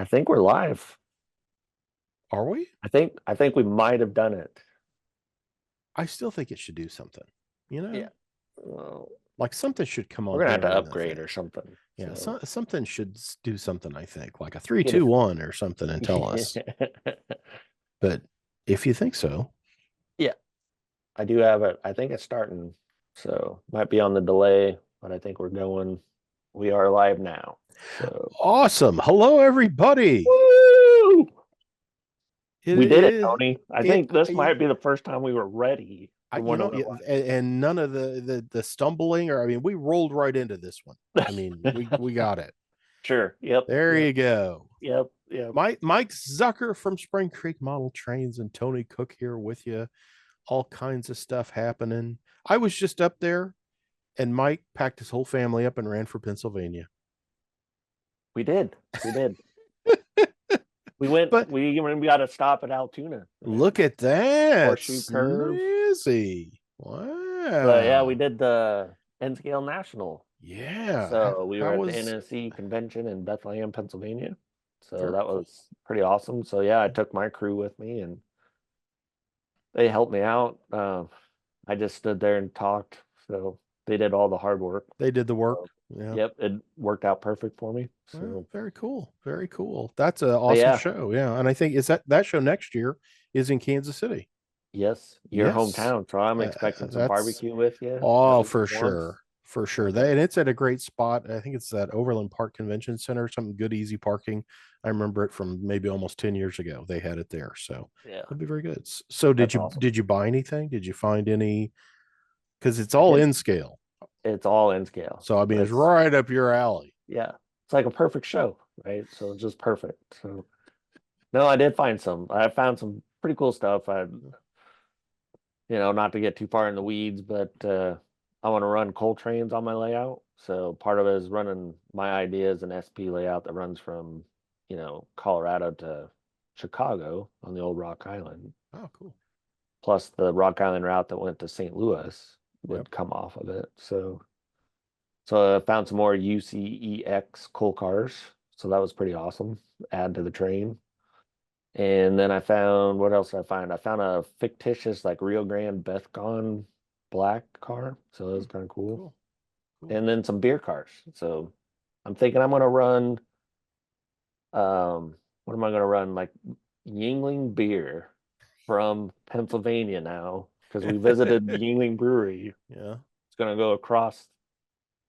I think we're live. Are we? I think we might have done it. I still think it should do something. You Yeah. know, Well, like something should come we're on gonna have to here in the upgrade thing. or something. Yeah, So something should do something. I think like a three, get a two, one or something, and tell us. But if you think so, yeah, I do have it. I think it's starting. So might be on the delay, but I think we're going. We are live now. So awesome. Hello, everybody. woo! It We did it, is Tony. I it. think this might be the first time we were ready for one of And none of the stumbling, or I mean, we rolled right into this one. the I mean, we got it. Sure. Yep. There Yep. you go. Yep. Yep. Mike Zucker from Spring Creek Model Trains and Tony Cook here with you. All kinds of stuff happening. I was just up there, and Mike packed his whole family up and ran for Pennsylvania. We did. We did. We went. But We even got to stop at Altoona. look at that. Horseshoe curve. Snazzy. But yeah, we Wow. did the N Scale National. Yeah. So we How were at the was NSC convention in Bethlehem, Pennsylvania. So very that cool. was pretty awesome. So yeah, I took my crew with me and they helped me out. I just stood there and talked. So they did all the hard work. They did the work. So, Yeah. yep, it worked out perfect for me. Well, So, very cool. Very cool. That's an but awesome yeah, show. Yeah. And I think is that show next year is in Kansas City. yes, your Yes. hometown. So I'm expecting some That's barbecue with you at Oh, least for once. sure. For sure. So And it's at a great spot. I think it's that Overland Park Convention Center, something good, easy parking. I remember it from maybe almost 10 years ago. They had it there. So yeah, it'll be very good. So that's awesome. did you buy anything? Did you find any? Because it's I all did. in scale. It's all in scale. So I mean it's It's right up your alley. yeah, it's like a perfect show, right? So it's just perfect. So no, I did find some. I found some pretty cool stuff. Not to get too far in the weeds, but I want to run coal trains on my layout. So part of it is running my ideas an SP layout that runs from, Colorado to Chicago on the old Rock Island. Oh, cool. Plus the Rock Island route that went to St. Louis Yep. would come off of it. So I found some more UCEX coal cars. So that was pretty awesome. Add to the train. And then I found, what else did I find? I found a fictitious like Rio Grande Bethgon black car. So that was kind of cool. Cool. Cool. And then some beer cars. So I'm thinking I'm gonna run what am I gonna run? Like Yingling beer from Pennsylvania now. Because we visited Yingling Brewery. Yeah. It's gonna go across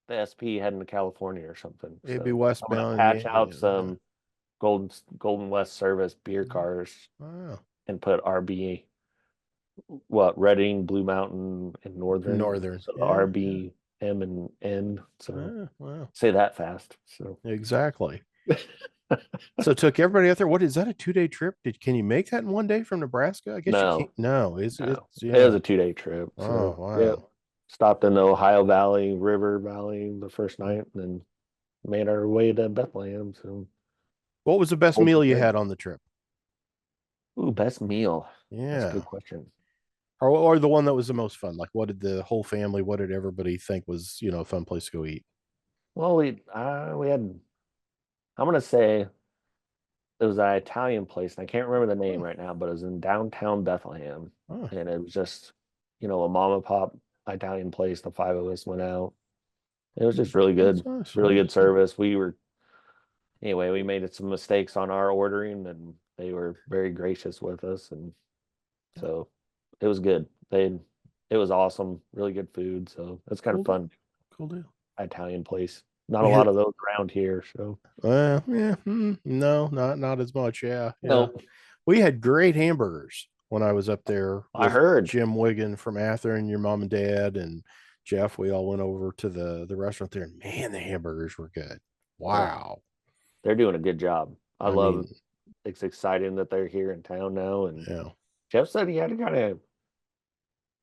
the SP heading to California or something. It'd be So I'm gonna westbound. patch Yeah. out Yeah. some Golden West service beer Yeah. cars Wow. and put RB what Reading, Blue Mountain, and Northern. Northern. So Yeah. Yeah. RB, M, and N. So Yeah. Wow. say that fast. So Exactly. So took everybody out there. What is that, a 2 day trip? Can you make that in one day from Nebraska? I guess you can't. no, No, it's no, it was yeah. a 2 day trip. Oh So yeah, wow. stopped in the Ohio Valley, River Valley the first night, and then made our way to Bethlehem. So What was the best pulled some meal you train. had on the trip? Ooh, best meal. That's a Yeah. good question. Or the one that was the most fun? Like what did the whole family, what did everybody think was, a fun place to go eat? Well, we had. I'm gonna say it was an Italian place, and I can't remember the name Oh, right now, but it was in downtown Bethlehem, oh, and it was just, a mom and pop Italian place. The five of us went out. It was just that's nice. really Yeah. good service. We made some mistakes on our ordering, and they were very gracious with us, and so it was good. It was awesome, really good food. So it's kind of Cool deal. fun. Cool deal. Italian place. Not a We lot hit of those around here. So yeah, no, not as much. Yeah, yeah. no, We had great hamburgers when I was up there I with heard Jim Wiggin from Ather, your mom and dad and Jeff. We all went over to the restaurant there, and man, the hamburgers were good. yeah, Wow. they're doing a good job. I I love mean, it's exciting that they're here in town now. And yeah. Jeff said he had to kind of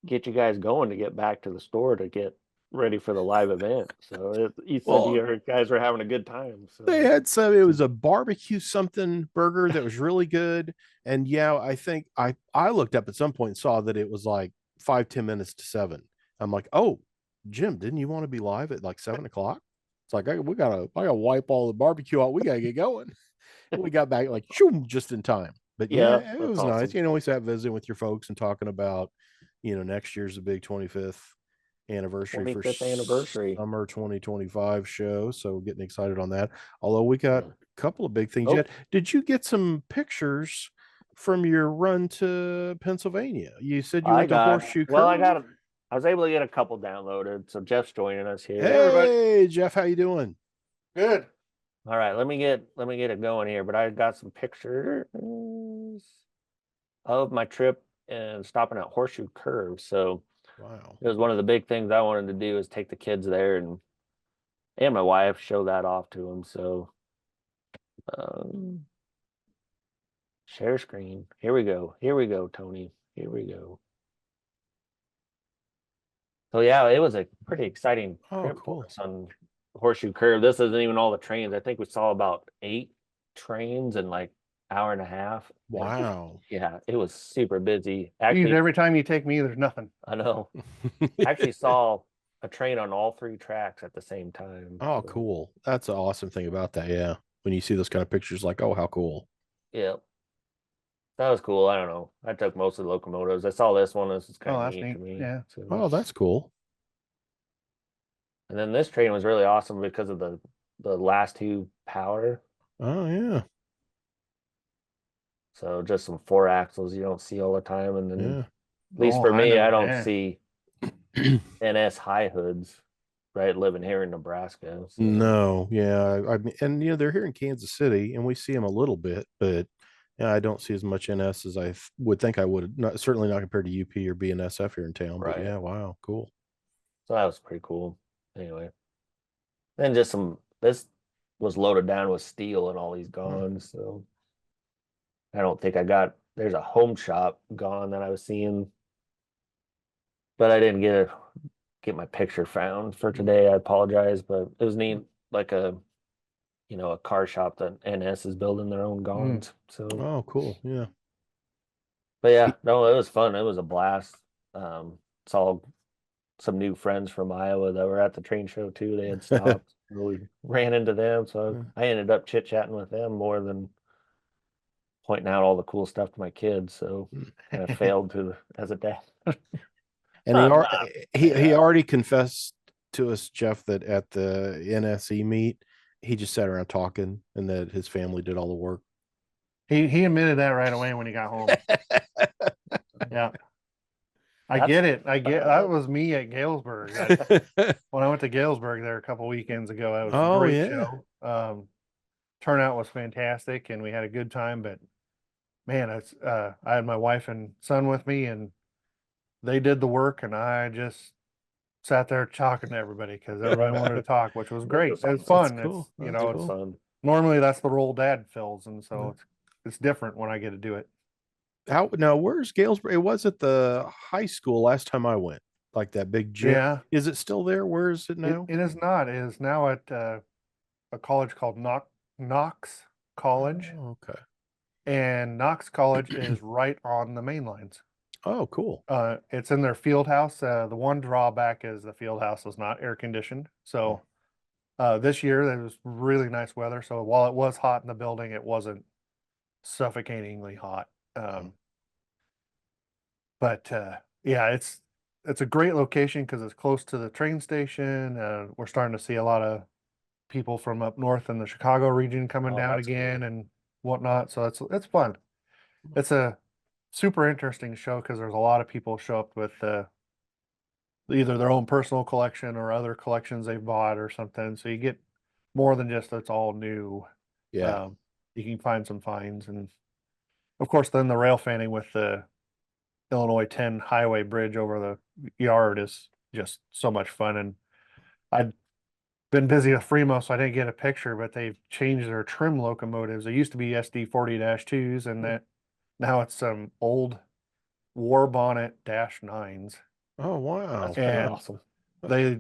get you guys going to get back to the store to get ready for the live event. So he said Well, you guys were having a good time. they So had some. It was a barbecue something burger that was really good. And yeah, I think I looked up at some point and saw that it was like 5-10 minutes to 7. I'm like, oh, Jim, didn't you want to be live at like 7 o'clock? It's like I gotta wipe all the barbecue out. We gotta get going. We got back like shoom, just in time. But Yeah, yeah, it that's was nice. awesome. We sat visiting with your folks and talking about, next year's the big 25th anniversary for 25th anniversary. summer 2025 show. So getting excited on that. Although we got Yeah. a couple of big things Oh, yet. Did you get some pictures from your run to Pennsylvania? You said you went to Horseshoe Curve. I was able to get a couple downloaded. So Jeff's joining us Hey, here. everybody. Hey, Jeff, how you doing? Good. All right, let me get it going here. But I got some pictures of my trip and stopping at Horseshoe Curve. So Wow. it was one of the big things I wanted to do is take the kids there and my wife show that off to them. So um, share screen. Here we go. Here we go, Tony. Here we go. So yeah, it was a pretty exciting Oh, trip for cool. us on Horseshoe Curve. This isn't even all the trains. I think we saw about 8 trains in like hour and a half. Wow. Yeah, it was super busy. Geez, Actually, every time you take me, there's nothing. I know. I actually saw a train on all 3 tracks at the same time. Oh, So, cool. That's an awesome thing about that. Yeah. When you see those kind of pictures, like, oh, how cool. yeah, that was cool. I don't know. I took most of the locomotives. I saw this one. This is Oh, kind of that's neat neat. to me. Yeah. So, Oh, that's cool. and then this train was really awesome because of the last 2 power. Oh, yeah. So just some 4 axles you don't see all the time. And then Yeah. at least Oh, for I me, I know. don't Yeah. see NS high hoods, right? Living here in Nebraska. So No, yeah. I mean, and they're here in Kansas City, and we see them a little bit, but yeah, I don't see as much NS as would think I would. Not certainly not compared to UP or BNSF here in town. But right. yeah, wow, cool. So that was pretty cool. Anyway, then just this was loaded down with steel and all these gone. So I don't think there's a home shop gone that I was seeing, but I didn't get my picture found for today. I apologize, but it was neat, like a car shop that NS is building their own gons. So, Oh, cool. Yeah. but yeah, no, it was fun. It was a blast. Saw some new friends from Iowa that were at the train show too. They had stopped. We ran into them, so I ended up chit chatting with them more than pointing out all the cool stuff to my kids. So kind of failed as a dad. And he already confessed to us, Jeff, that at the NSE meet, he just sat around talking, and that his family did all the work. He admitted that right away when he got home. Yeah. I get it. That was me at Galesburg. When I went to Galesburg there a couple weekends ago, it was a Oh, great yeah. show. Turnout was fantastic and we had a good time, but man, I had my wife and son with me and they did the work and I just sat there talking to everybody because everybody wanted to talk, which was great. It was fun. That's cool. It's That's it's cool. fun. normally that's the role dad fills, and so it's different when I get to do it. How now? Where's Galesburg? It was at the high school last time I went. Like that big gym. Yeah, Is it still there? Where is it now? it is not. It is now at a college called Knox College, Oh, okay. and Knox College is right on the main lines. Oh, cool. It's in their field house. The one drawback is the field house is not air conditioned. So this year there was really nice weather. So while it was hot in the building, it wasn't suffocatingly hot. But yeah, it's a great location because it's close to the train station. We're starting to see a lot of people from up north in the Chicago region coming Oh, down that's again cool. and whatnot. So it's fun. It's a super interesting show because there's a lot of people show up with either their own personal collection or other collections they've bought or something. So you get more than just it's all new. Yeah. You can find some finds, and of course, then the rail fanning with the Illinois 10 highway bridge over the yard is just so much fun. And I'd been busy with Fremo, so I didn't get a picture, but they've changed their trim locomotives. They used to be SD 40-2s, and that now it's some old war bonnet -9s. Oh, wow. That's pretty And awesome. they,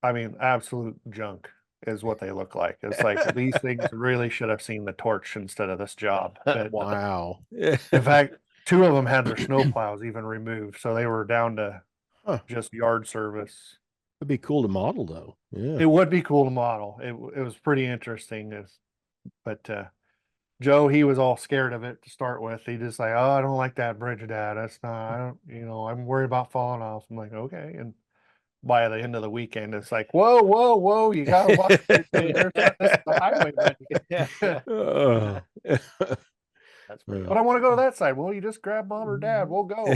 I mean, absolute junk is what they look like. It's like these things really should have seen the torch instead of this job. But Wow. in fact, two of them had their snow plows even removed, so they were down to Huh. just yard service. It'd be cool to model though. Yeah. It would be cool to model. It was pretty interesting, but Joe, he was all scared of it to start with. He just like, oh, I don't like that bridge, Dad. That's not, I don't, I'm worried about falling off. I'm like, okay. And by the end of the weekend, it's like, whoa, whoa, whoa, you gotta watch it. This is the highway, buddy. Oh. That's pretty But I want to go to that side. Well, you just grab Mom or Dad. We'll go.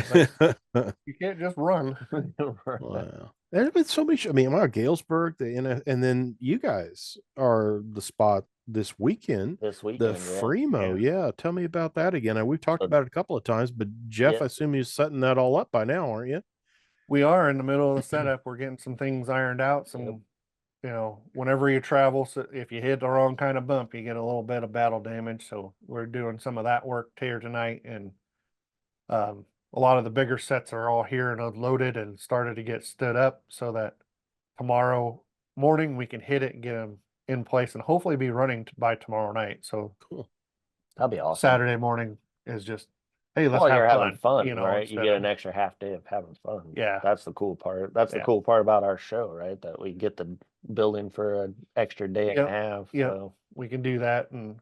But you can't just run. awesome. Wow. There's been so many. I mean, I'm Galesburg, and then you guys are the spot this weekend. This The weekend, Fremo, yeah. Tell me about that again. We've talked So, about it a couple of times, but Jeff, I yeah. assume you're setting that all up by now, aren't you? We are in the middle of the setup. We're getting some things ironed out. Some, whenever you travel, so if you hit the wrong kind of bump, you get a little bit of battle damage. So we're doing some of that work here tonight, and a lot of the bigger sets are all here and unloaded and started to get stood up so that tomorrow morning we can hit it and get them in place and hopefully be running by tomorrow night. So Cool. That'd be awesome. Saturday morning is just, hey, let's Well, have you're fun, having fun, right? You instead get of- an extra half day of having fun. Yeah. That's the cool part. That's the Yeah. cool part about our show, right? That we get the building for an extra day and a Yep. half. Yep. So we can do that and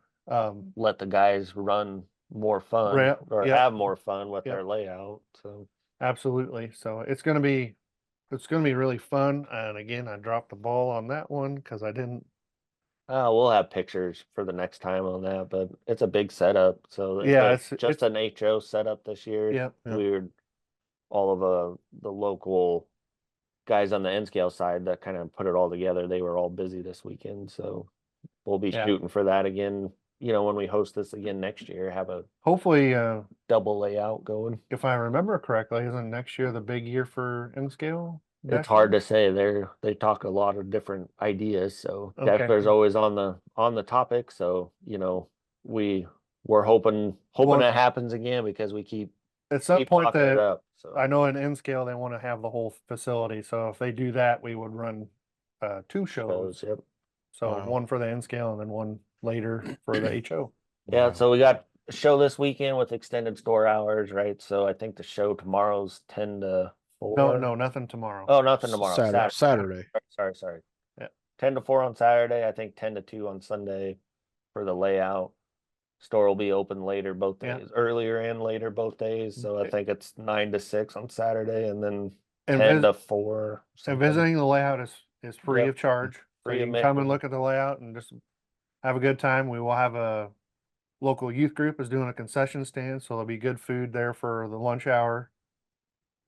let the guys run more fun or Yep. have more fun with Yep. their layout. So absolutely. So it's gonna be really fun. And again, I dropped the ball on that one because I didn't. we'll have pictures for the next time on that, but it's a big setup. So Yeah, it's just an HO setup this year. Yep. We're all of the local guys on the N scale side that kind of put it all together. They were all busy this weekend, so we'll be Yeah. shooting for that again. When we host this again next year, have a Hopefully, double layout going. if I remember correctly, isn't next year the big year for N scale? It's hard to say. They talk a lot of different ideas, so Okay. Decker's always on the topic. So we're hoping Well, it happens again because we keep At some point talking it that up. So I know in N scale they want to have the whole facility. So if they do that, we would run 2 shows. yep. So Wow. one for the N scale and then one later for the HO. Yeah, Wow. so we got a show this weekend with extended store hours, right? So I think the show tomorrow's 10 to 4. No, nothing tomorrow. Oh, nothing tomorrow. Saturday. Sorry. Yeah. 10 to 4 on Saturday. I think 10 to 2 on Sunday for the layout. Store will be open later both Yeah. days, earlier and later both days. So I think it's 9 to 6 on Saturday and then And 10 to 4. And something. visiting the layout is free Yep. of charge. Free So you can come and look at the layout and just have a good time. We will have a local youth group is doing a concession stand, so there'll be good food there for the lunch hour.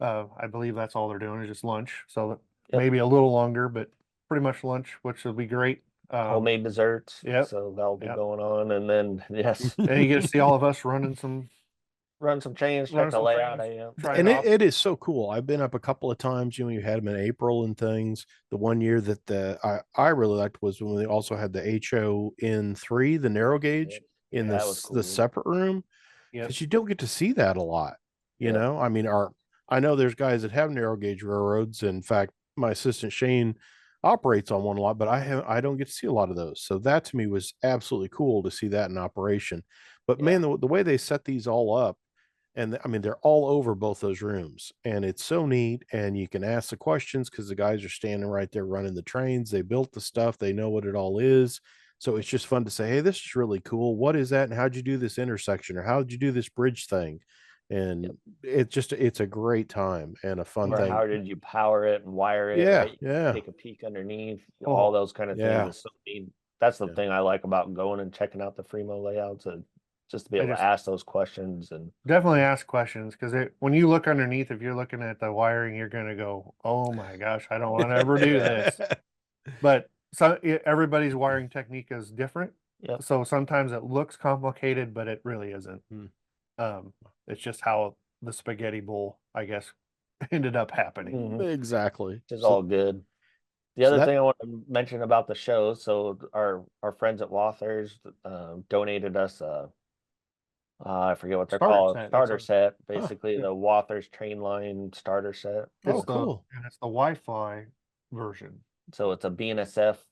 I believe that's all they're doing is just lunch. So Yep. maybe a little longer, but pretty much lunch, which will be great. Homemade desserts. Yep. So that'll be Yep. going on. And then, yes, And you get to see all of us running some. run some chains, Run check the some layout. trains. Yeah. Try And it off. it is so cool. I've been up a couple of times. You had them in April and things. The one year that I really liked was when they also had the HO in 3, the narrow gauge in that was the cool. separate room. Yep. Because you don't get to see that a lot. You Yeah. know, I mean, I know there's guys that have narrow gauge railroads. In fact, my assistant Shane operates on one a lot, but I don't get to see a lot of those. So that to me was absolutely cool to see that in operation. But man, the way they set these all up, and I mean, they're all over both those rooms, and it's so neat. And you can ask the questions because the guys are standing right there running the trains. They built the stuff, they know what it all is. So it's just fun to say, hey, this is really cool. What is that? And how'd you do this intersection? Or how'd you do this bridge thing? And it's a great time and a fun Or thing. how did you power it and wire it? Yeah, Right? yeah. Take a peek underneath. Oh, All those kind of yeah. things. Is so neat. That's the Yeah. thing I like about going and checking out the Fremo layouts. Just to be I able just- to ask those questions and Definitely ask questions because when you look underneath, if you're looking at the wiring, you're going to go, oh my gosh, I don't want to ever do this. But everybody's wiring technique is different. Yep. So sometimes it looks complicated, but it really isn't. It's just how the spaghetti bowl, I guess, ended up happening. Mhm. Exactly. Which is So- all good. The so other that- thing I want to mention about the show, so our friends at Walthers donated us I forget what they're Starter called, set, starter that's set, basically yeah. the Walthers train line starter set. Oh, It's cool. And it's the Wi-Fi version. So it's a BNSF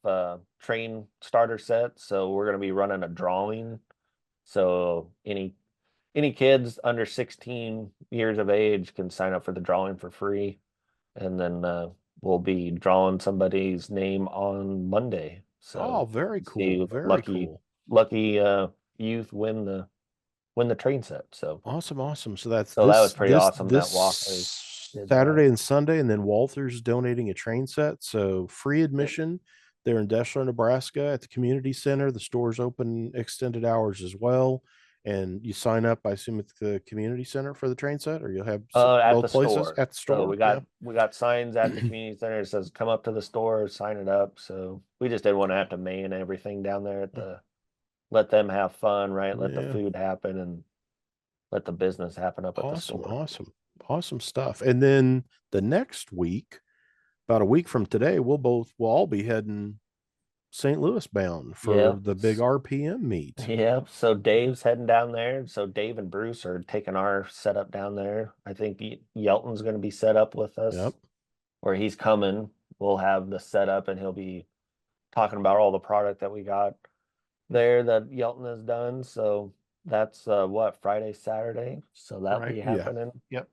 train starter set. So we're going to be running a drawing. So any kids under 16 years of age can sign up for the drawing for free. And then we'll be drawing somebody's name on Monday. So Oh, very see cool. Very lucky cool. lucky youth win the train set. So Awesome. So that's that was this pretty awesome that this Walthers did Saturday that. and Sunday, and then Walthers donating a train set. So free admission. They're in Deschler, Nebraska at the community center. The store's open extended hours as well. And you sign up, I assume, at the community center for the train set, or you'll have At both the places store. at the So store. we got signs at the community center. It says come up to the store, sign it up. So we just didn't want to have to man everything down there at the let them have fun, right? Let the Yeah. food happen and let the business happen up at the store. Awesome stuff. And then the next week, about a week from today, we'll all be heading St. Louis bound for the big RPM meet. Yep. So Dave's heading down there. So Dave and Bruce are taking our setup down there. I think Yelton's going to be set up with us. Yep. Or he's coming. We'll have the setup and he'll be talking about all the product that we got there that Yelton has done. So that's Friday, Saturday. So that'll be happening. Yep.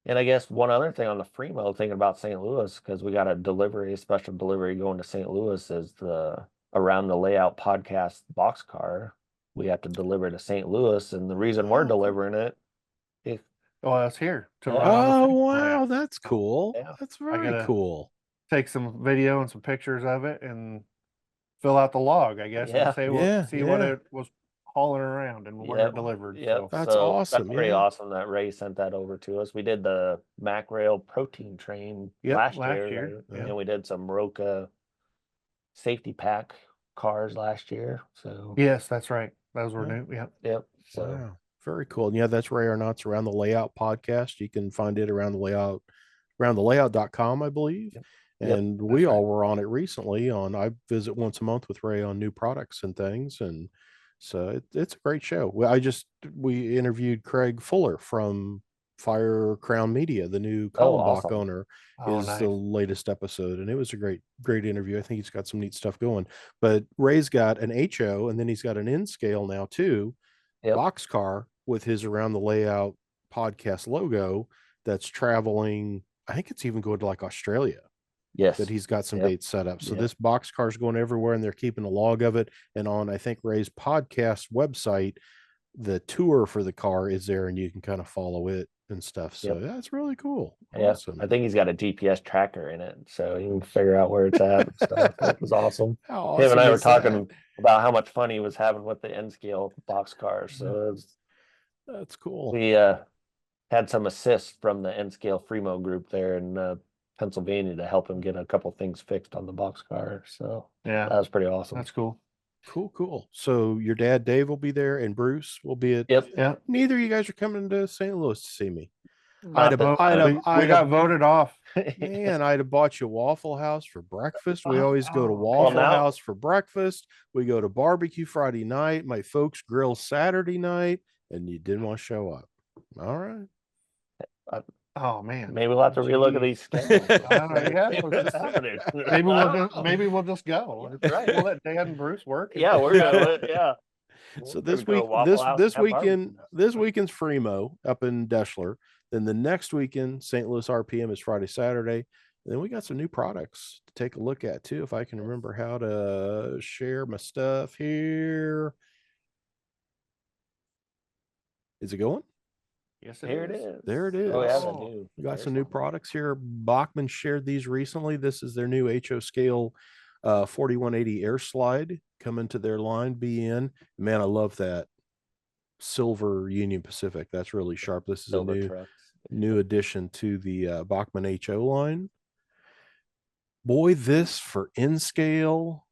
And I guess one other thing on the Fremo, thinking about St. Louis, because we got a special delivery going to St. Louis, is the Around the Layout podcast boxcar. We have to deliver to St. Louis, and the reason we're delivering it, it's here to run Oh, on the wow, that's cool. Yeah. That's very cool. Take some video and some pictures of it and fill out the log, I guess, and say what it was hauling around and where it delivered. Yep. So That's awesome. That's pretty awesome that Ray sent that over to us. We did the Mac Rail protein train last year. Right? And we did some Roca safety pack cars last year. So yes, that's right. Those were new. Yep. So wow. Very cool. And yeah, that's Ray Arnott's Around the Layout podcast. You can find it around the layout.com, I believe. Yep. And we all were on it recently I visit once a month with Ray on new products and things. And so it's a great show. We interviewed Craig Fuller from Fire Crown Media, the new Kallenbach owner, is the latest episode. And it was a great interview. I think he's got some neat stuff going. But Ray's got an HO and then he's got an N scale now too. Boxcar with his Around the Layout podcast logo that's traveling. I think it's even going to like Australia. Yes. That he's got some dates set up. So this boxcar is going everywhere and they're keeping a log of it. And on, I think, Ray's podcast website, the tour for the car is there and you can kind of follow it and stuff. So that's really cool. Awesome. I think he's got a GPS tracker in it. So you can figure out where it's at and stuff. It was awesome. Him and I were talking about how much fun he was having with the N scale boxcars. So that's cool. We had some assist from the N scale Fremo group there in Pennsylvania to help him get a couple things fixed on the boxcar. So that was pretty awesome. That's cool. Cool. So your dad Dave will be there and Bruce will be at. Yep. Neither of you guys are coming to St. Louis to see me. We got voted off. Man, I'd have bought you Waffle House for breakfast. We always go to Waffle House for breakfast. We go to barbecue Friday night. My folks grill Saturday night, and you didn't want to show up. All right. Oh man, maybe we'll have to relook at these schedules. Maybe we'll just go. That's right. We'll let Dan and Bruce work. Yeah, we're gonna. So this weekend's Fremo up in Deschler. Then the next weekend, St. Louis RPM is Friday, Saturday. And then we got some new products to take a look at too. If I can remember how to share my stuff here. Is it going? Yes, here it is. There it is. Oh, yeah, we got some new products here. Bachman shared these recently. This is their new HO scale 4180 air slide coming to their line. BN. Man, I love that silver Union Pacific. That's really sharp. This is silver a new addition to the Bachman HO line. Boy, this for N scale.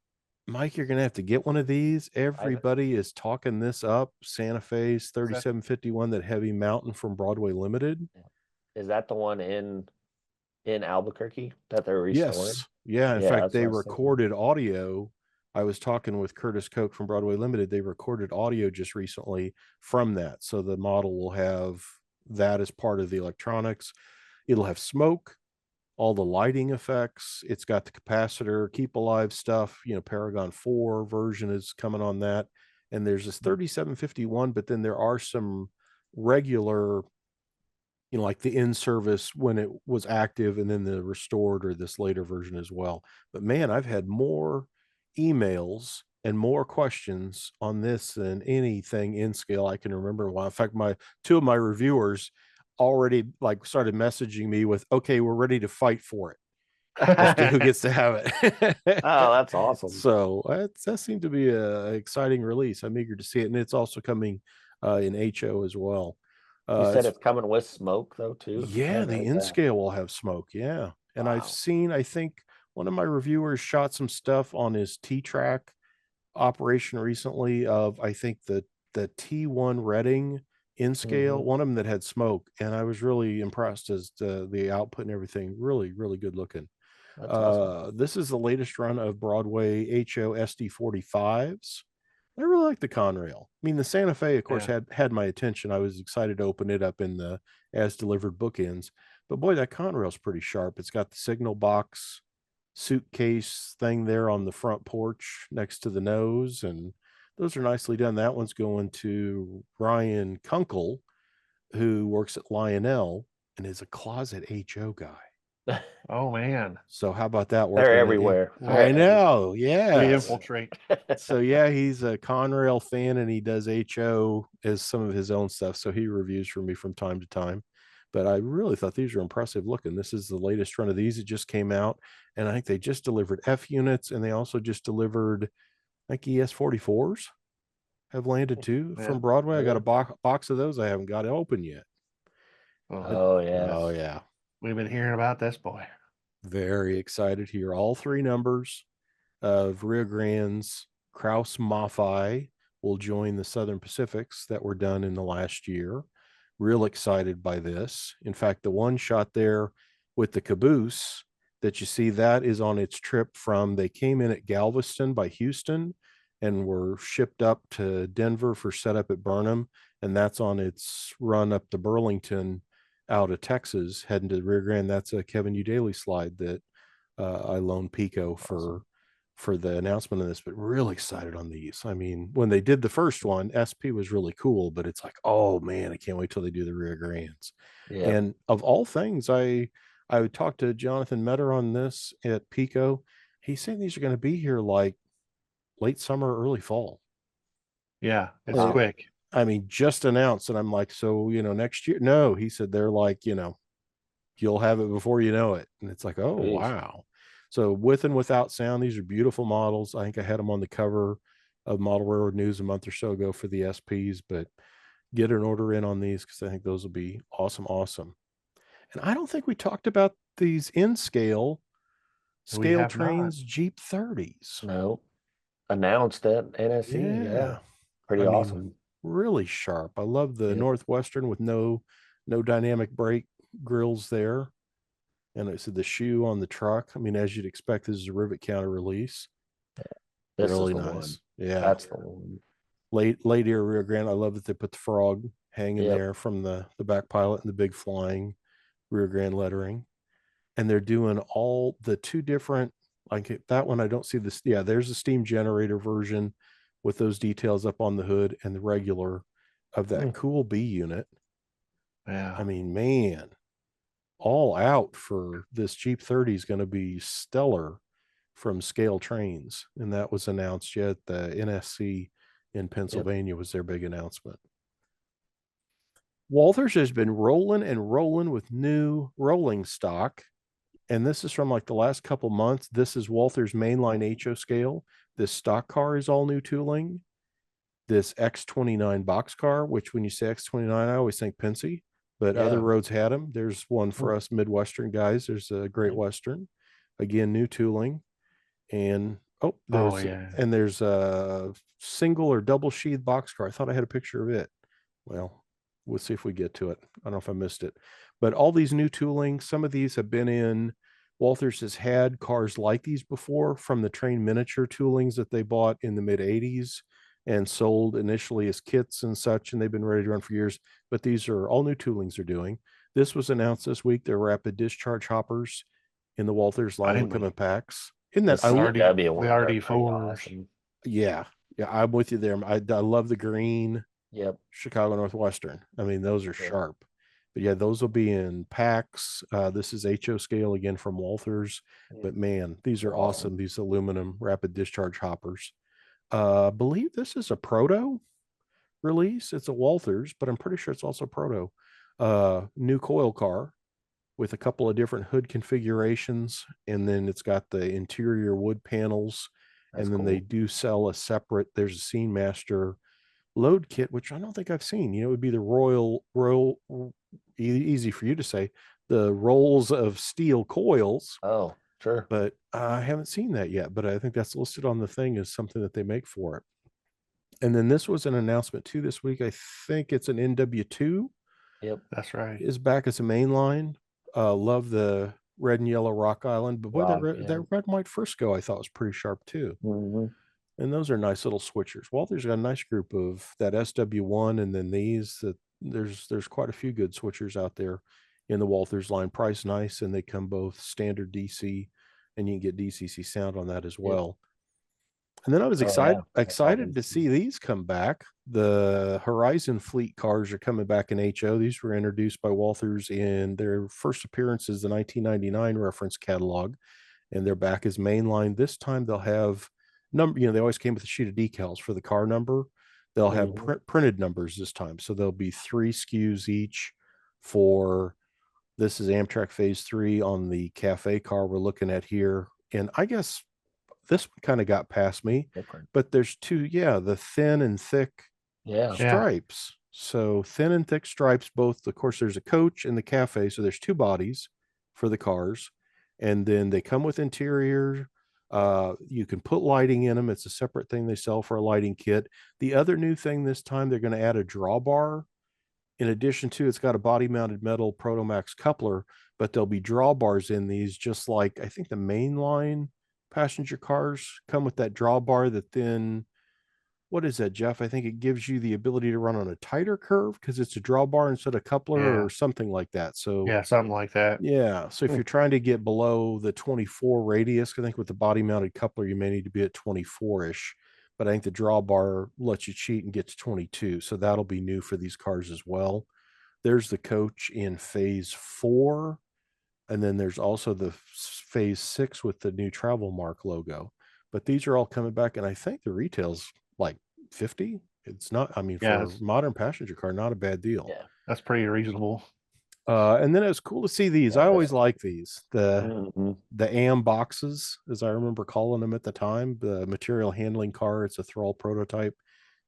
Mike, you're gonna have to get one of these. Everybody is talking this up. Santa Fe's 3751, that heavy mountain from Broadway Limited. Is that the one in Albuquerque that they're restoring? Yes. Yeah. In fact, they recorded audio. I was talking with Curtis Koch from Broadway Limited. They recorded audio just recently from that. So the model will have that as part of the electronics. It'll have smoke, all the lighting effects. It's got the capacitor, keep alive stuff. Paragon 4 version is coming on that. And there's this 3751, but then there are some regular, like the in-service when it was active, and then the restored or this later version as well. But man, I've had more emails and more questions on this than anything in scale I can remember. In a while. In fact, two of my reviewers already like started messaging me with, "Okay, we're ready to fight for it as to who gets to have it." Oh, that's awesome. So that seemed to be a exciting release. I'm eager to see it, and it's also coming in HO as well. You said It's it's coming with smoke though too. I yeah, hadn't the heard in that. scale will have smoke. Yeah. And I've Wow. seen, I think one of my reviewers shot some stuff on his T-Track operation recently of, I think the T1 Reading in scale, Mhm. one of them that had smoke. And I was really impressed as to the output and everything. Really, really good looking. That's awesome. This is the latest run of Broadway HO SD45s. I really like the Conrail. I mean, the Santa Fe, of course, Yeah. had my attention. I was excited to open it up in the as delivered bookends. But boy, that Conrail's pretty sharp. It's got the signal box suitcase thing there on the front porch next to the nose, and those are nicely done. That one's going to Ryan Kunkel, who works at Lionel and is a closet HO guy. Oh man, So how about that They're working? everywhere. They're I know, they yes. infiltrate. So yeah, he's a Conrail fan and he does HO as some of his own stuff. So he reviews for me from time to time. But I really thought these are impressive looking. This is the latest run of these. It just came out, and I think they just delivered F units, and they also just delivered like ES44s have landed too Yeah. from Broadway. I got a Really? box of those. I haven't got it open yet. Well, Oh Oh yes. yeah, we've been hearing about this boy. very excited here. All three numbers of Rio Grande's Kraus Maffei will join the Southern Pacifics that were done in the last year. Real excited by this. In fact, the one shot there with the caboose that you see, that is on its trip from, they came in at Galveston by Houston and were shipped up to Denver for setup at Burnham. And that's on its run up to Burlington out of Texas, heading to the Rio Grande. That's a Kevin U. Daly slide that I loaned Pico Awesome. for the announcement of this, but really excited on these. I mean, when they did the first one, SP was really cool, but it's like, oh man, I can't wait till they do the Rio Grandes. Yeah. And of all things, I would talk to Jonathan Metter on this at Pico. He's saying these are going to be here like late summer, early fall. Yeah, it's Wow. quick. I mean, just announced, and I'm like, so next year? No, he said they're like, you'll have it before you know it. And it's like, oh Jeez. wow. So with and without sound, these are beautiful models. I think I had them on the cover of Model Railroad News a month or so ago for the SPs, but get an order in on these because I think those will be awesome, awesome. And I don't think we talked about these in We scale have not. trains Jeep 30s. No. Announced at NSC. Yeah. Yeah. Pretty I mean, awesome. really sharp. I love the Yep. Northwestern with no dynamic brake grills there. And it's the shoe on the truck. I mean, as you'd expect, this is a rivet counter release. This is Really the nice. one. Yeah. That's the one. Late ear Rio Grande. I love that they put the frog hanging Yep. there from the back pilot and the big flying Rio Grande lettering. And they're doing all the two different, like that one. I don't see this. Yeah, there's a steam generator version with those details up on the hood and the regular of that cool B unit. Yeah. I mean, man, all out for this Jeep 30 is going to be stellar from Scale Trains. And that was announced yet. The NSC in Pennsylvania was their big announcement. Walthers has been rolling and rolling with new rolling stock. And this is from like the last couple months. This is Walthers mainline HO scale. This stock car is all new tooling. This X29 boxcar, which when you say X29, I always think Pensy, but Yeah. other roads had them. There's one for us Midwestern guys. There's a Great Western, again, new tooling. And there's a single or double sheath boxcar. I thought I had a picture of it. Well, we'll see if we get to it. I don't know if I missed it, but all these new tooling, some of these have been in. Walthers has had cars like these before from the train miniature toolings that they bought in the mid 80s and sold initially as kits and such, and they've been ready to run for years. But these are all new toolings they're doing. This was announced this week. They're rapid discharge hoppers in the Walthers line will come in packs. Isn't The that I CW one. the They're RD4s. pretty awesome. Yeah, I'm with you there. I love the green Yep. Chicago Northwestern. I mean, those are Yeah. sharp. But yeah, those will be in packs. This is HO scale again from Walthers. Yeah. But man, these are awesome. These aluminum rapid discharge hoppers. I believe this is a proto release. It's a Walthers, but I'm pretty sure it's also proto. New coil car with a couple of different hood configurations, and then it's got the interior wood panels, That's and then they cool. do sell a separate. There's a Scene Master load kit, which I don't think I've seen. You know, it would be the easy for you to say, the rolls of steel coils, Oh, sure. but I haven't seen that yet. But I think that's listed on the thing as something that they make for it. And then this was an announcement too this week. I think it's an NW2 Yep. That's right. is back as a main line. Love the red and yellow Rock Island, but boy, Rock, yeah. that red and white Frisco I thought was pretty sharp too. Hmm. And those are nice little switchers. Walter's got a nice group of that SW1, and then these that there's quite a few good switchers out there in the Walthers line. Price nice, and they come both standard DC, and you can get DCC sound on that as Yep. well. And then I was Oh yeah. That's all excited these. to see these come back. The Horizon Fleet cars are coming back in HO. These were introduced by Walthers in their first appearances, the 1999 reference catalog, and they're back as mainline. This time they'll have number, you know, they always came with a sheet of decals for the car number. They'll have Mhm. printed numbers this time. So there'll be 3 SKUs each for this is Amtrak Phase 3 on the cafe car we're looking at here. And I guess this one kind of got past me, Different. but there's two, yeah, the thin and thick Yeah. Yeah. stripes. So thin and thick stripes, both. Of course, there's a coach and the cafe. So there's 2 bodies for the cars. And then they come with interior. You can put lighting in them. It's a separate thing they sell for a lighting kit. The other new thing this time, they're going to add a drawbar. In addition to, it's got a body mounted metal Protomax coupler, but there'll be drawbars in these, just like I think the mainline passenger cars come with that drawbar that then, what is that, Jeff? I think it gives you the ability to run on a tighter curve because it's a drawbar instead of coupler Yeah. or something like that. So Yeah. Something like that. yeah. So if Hmm. you're trying to get below the 24 radius, I think with the body mounted coupler, you may need to be at 24-ish. But I think the drawbar lets you cheat and get to 22. So that'll be new for these cars as well. There's the coach in phase 4. And then there's also the phase 6 with the new travel mark logo. But these are all coming back. And I think the retail's like 50. It's not, I mean, Yeah. for a modern passenger car, not a bad deal. Yeah. That's pretty reasonable. And then it was cool to see these. Yeah, I that's always like these. Mhm. The AM boxes, as I remember calling them at the time, the material handling car. It's a Thrall prototype.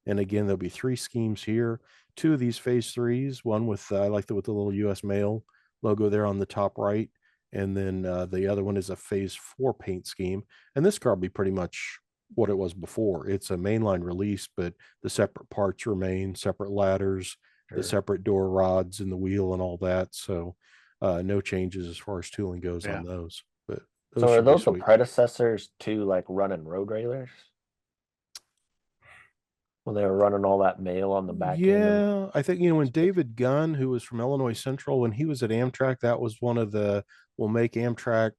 And again, there'll be 3 schemes here. 2 of these phase 3s, one with I like the with the little US mail logo there on the top right. And then the other one is a phase 4 paint scheme. And this car will be pretty much what it was before. It's a mainline release, but the separate parts remain, separate ladders, the Sure. separate door rods and the wheel and all that. So no changes as far as tooling goes Yeah. on those. But So those are should be those the sweet. predecessors to like running road railers? When they were running all that mail on the back end of Yeah, I think, you know, when David Gunn, who was from Illinois Central, when he was at Amtrak, that was one of the will make Amtrak,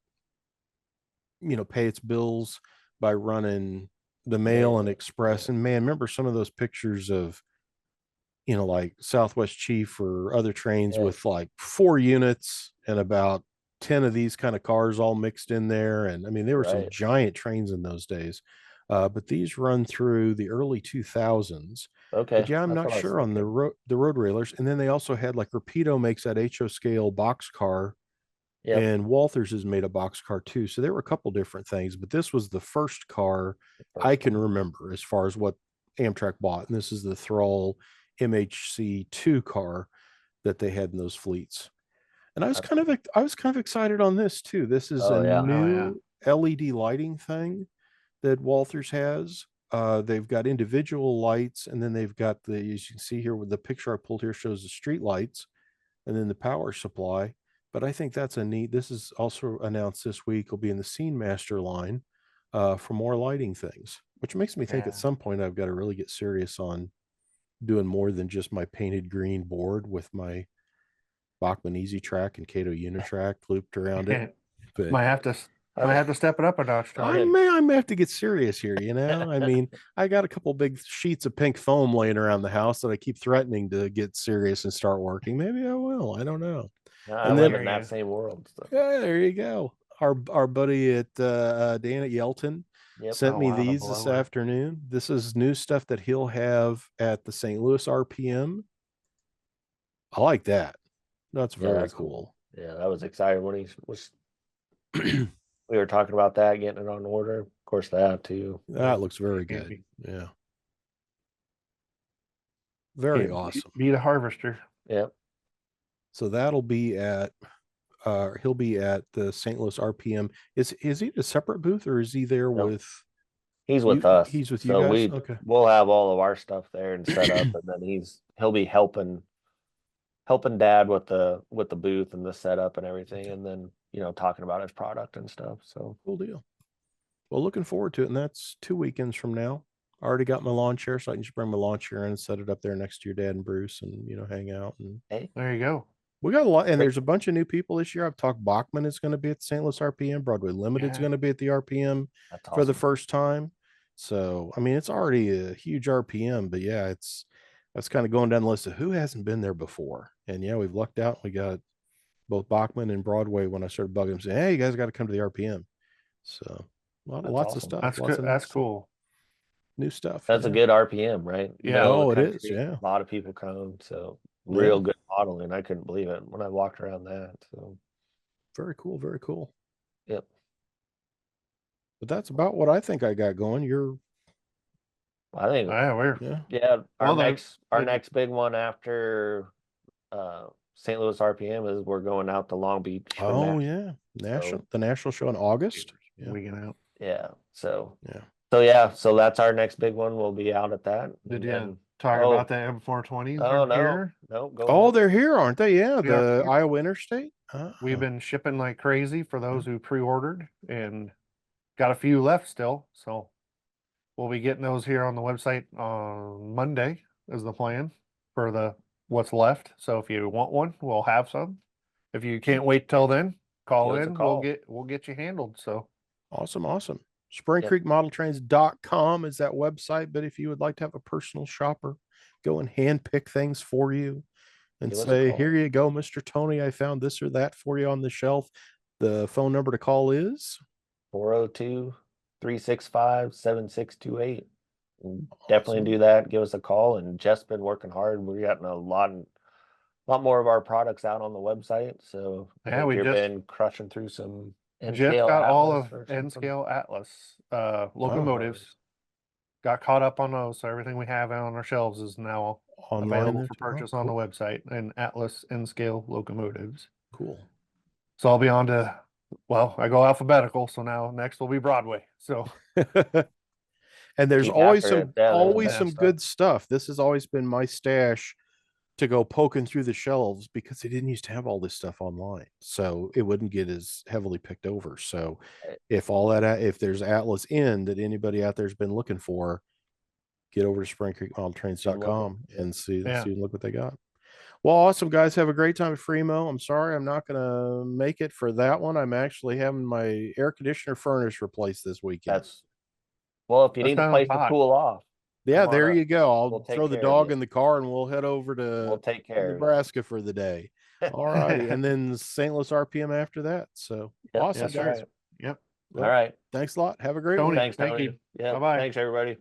you know, pay its bills by running the mail and mail. express. And man, remember some of those pictures of, you know, like Southwest Chief or other trains Yeah. with like 4 units and about 10 of these kind of cars all mixed in there. And I mean, there were some Right. giant trains in those days. But these run through the early 2000s. Okay. But yeah, I'm That's not what I was sure on thinking. the road railers. And then they also had like Rapido makes that HO scale box car, Yep. and Walthers has made a box car too. So there were a couple different things, but this was the first car The I first can one. remember as far as what Amtrak bought. And this is the Thrall MHC2 car that they had in those fleets. And That's cool. I was kind of excited on this too. This is a Oh yeah. Oh yeah. new LED lighting thing that Walthers has. They've got individual lights, and then they've got the, as you can see here, with the picture I pulled here shows the street lights and then the power supply. But I think that's a neat. This is also announced this week. Will be in the Scene Master line for more lighting things, which makes me think at Yeah. some point I've got to really get serious on doing more than just my painted green board with my Bachmann Easy Track and Cato Unitrack looped around it. But Might have to might have to step it up a notch, Tony. I may have to get serious here, you know. I mean, I got a couple big sheets of pink foam laying around the house that I keep threatening to get serious and start working. Maybe I will. I don't know. I And live then in that you. same world. So. yeah, there you go. Our buddy at Dan at Yelton Yep. sent Oh, me wow, the these this blower. afternoon. This is new stuff that he'll have at the St. Louis RPM. I like that. That's Yeah, very that's cool. Yeah, that was exciting when he was. We were talking about that, getting it on order. Of course, that too. That looks very Can't good. Yeah. Very awesome. Be the harvester. Yep. So that'll be at he'll be at the St. Louis RPM. Is he at a separate booth or is he there No, with he's you? with us. He's with you So guys? Okay. we'll have all of our stuff there and set up, and then he'll be helping Dad with the booth and the setup and everything, and then talking about his product and stuff. So Cool deal. Well, looking forward to it. And that's 2 weekends from now. I already got my lawn chair, so I can just bring my lawn chair in and set it up there next to your dad and Bruce and hang out. And hey, There you go. we got a lot, and Great. there's a bunch of new people this year. I've talked Bachman is going to be at the St. Louis RPM, Broadway Limited's Yeah. going to be at the RPM that's for the awesome. first time. So I mean, it's already a huge RPM, but yeah, that's kind of going down the list of who hasn't been there before. And yeah, we've lucked out. We got both Bachman and Broadway when I started bugging them saying, hey, you guys got to come to the RPM. So That's lots of awesome. stuff. That's Lots good. of That's cool. new stuff. That's a Yeah. good RPM, right? Yeah. Middle Oh, of it the is. country. Yeah. A lot of people come, so Yeah. real good modeling. I couldn't believe it when I walked around that. So Very cool. Very cool. yep. But that's about what I think I got going. I think Yeah, Yeah. our Well, next big one after St. Louis RPM is we're going out to Long Beach for Oh, national. yeah. So, The national show in August. Yeah. weekend out. yeah. So Yeah. so that's our next big one. We'll be out at that. Did And you then- talk oh, about the M420s? Oh no, Here? no, go Oh, ahead. they're here, aren't they? Yeah. The Yeah. Iowa Interstate. We've been shipping like crazy for those who pre-ordered and got a few left still. So we'll be getting those here on the website on Monday is the plan for the what's left. So if you want one, we'll have some. If you can't wait till then, call Give us a in. call. We'll get you handled. So Awesome. Spring Yep. Creek Modeltrains.com is that website. But if you would like to have a personal shopper go and hand pick things for you and Give us a say, call. here you go, Mr. Tony, I found this or that for you on the shelf. The phone number to call is 402-365-7628. Definitely do that. Give us a call. And Jeff's been working hard. We're getting a lot more of our products out on the website. So I Yeah, think we you've just- been crushing through some Jeff N-scale got all Atlas of or something. N-scale Atlas locomotives. Got caught up on those, so everything we have on our shelves is now online. available there for too. Oh, purchase on the cool. website, and Atlas N-scale locomotives. Cool. So I'll be on to, well, I go alphabetical, so now next will be Broadway. So And there's Keep always after some it. Yeah, there's always bad some stuff. good stuff. This has always been my stash to go poking through the shelves because they didn't used to have all this stuff online, so it wouldn't get as heavily picked over. So Right. if there's Atlas in that anybody out there's been looking for, get over to springcreekmodeltrains.com and see and look what they got. Well, awesome, guys. Have a great time at Fremo. I'm sorry I'm not going to make it for that one. I'm actually having my air conditioner furnace replaced this weekend. Well, if you That's need a kinda place to hot. cool off, Yeah, come on there up. you go. I'll We'll take throw the care of dog you. in the car and we'll head over to We'll take care of Nebraska for the day. you. All righty. And then St. Louis RPM after that. So Yep, awesome, that's guys. right. Yep. Well, All right. Thanks a lot. Have a great Tony, one. Thanks, thank Tony. you. Yeah. Bye-bye. Thanks, everybody.